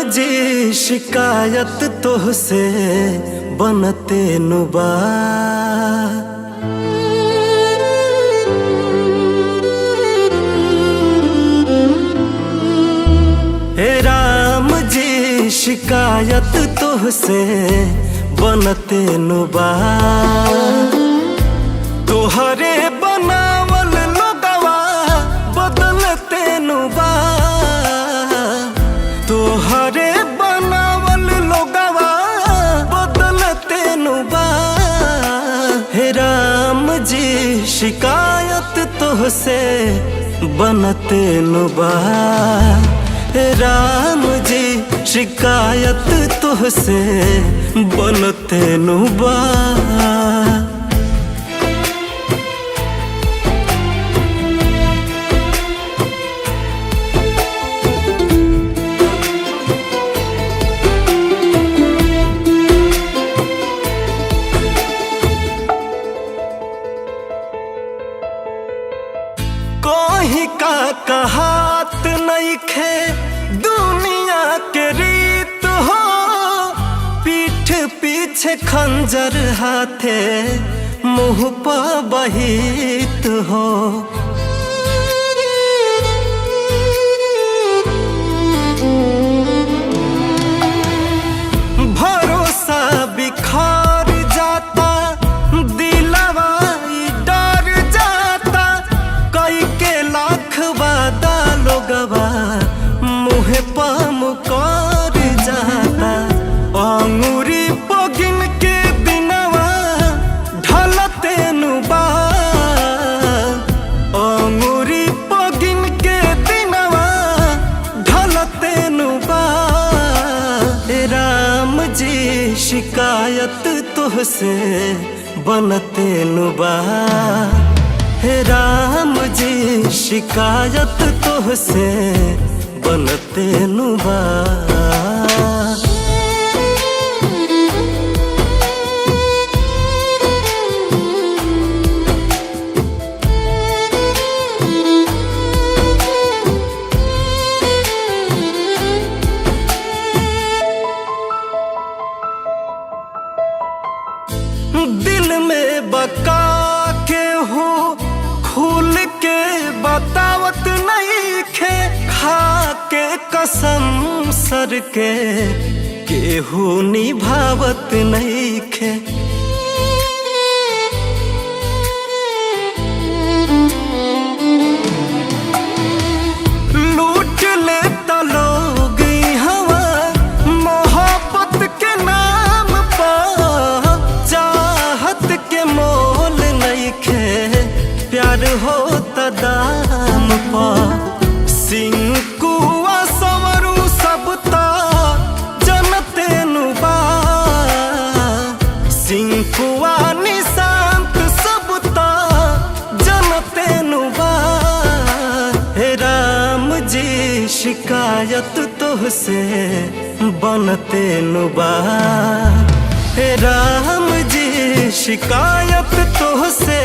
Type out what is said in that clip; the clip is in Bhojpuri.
जी शिकायत तोहसे बनते नुबा। हे राम जी शिकायत तोहसे बनते नुबा। तोहरे बनावल लोगवा बदलते नुबा। तोहरे बनावल लोगवा बदलते नुबा। हे राम जी शिकायत तोहसे बनते नुबा। हे राम जी शिकायत तोहसे बनते नुबा। कोही का कहात नइखे दुनिया के रीत हो। पीठ पीछे खंजर हाथे मुँह पर बहित हो। भरोसा बिखर जाता दिलवा डर जाता। कई के लाख वादा लोगवा मुँह पर मुकर जाता। अंगूरी पगिन के दिनवा ढलते नुबा। अंगूरी पगिन के दिनवा ढलते नुबा। हे राम जी शिकायत तोहसे बनते नुबा। हे राम जी शिकायत तोहसे बनते नुबा। दिल में बका के हो खुल के बतावत नहीं खे। खा के कसम सर के केहू निभावत नहीं खे। लूट ले लोग हवा मोहब्बत के नाम पर। चाहत के मोल नहीं खे प्यार होता दाम पर। सिंकुआ सवरू सबता जनते नुबा। सिंकुआ निशांत सबता जनते नुबा। हे राम जी शिकायत तोहसे बनते नुबा। हे राम जी शिकायत तोहसे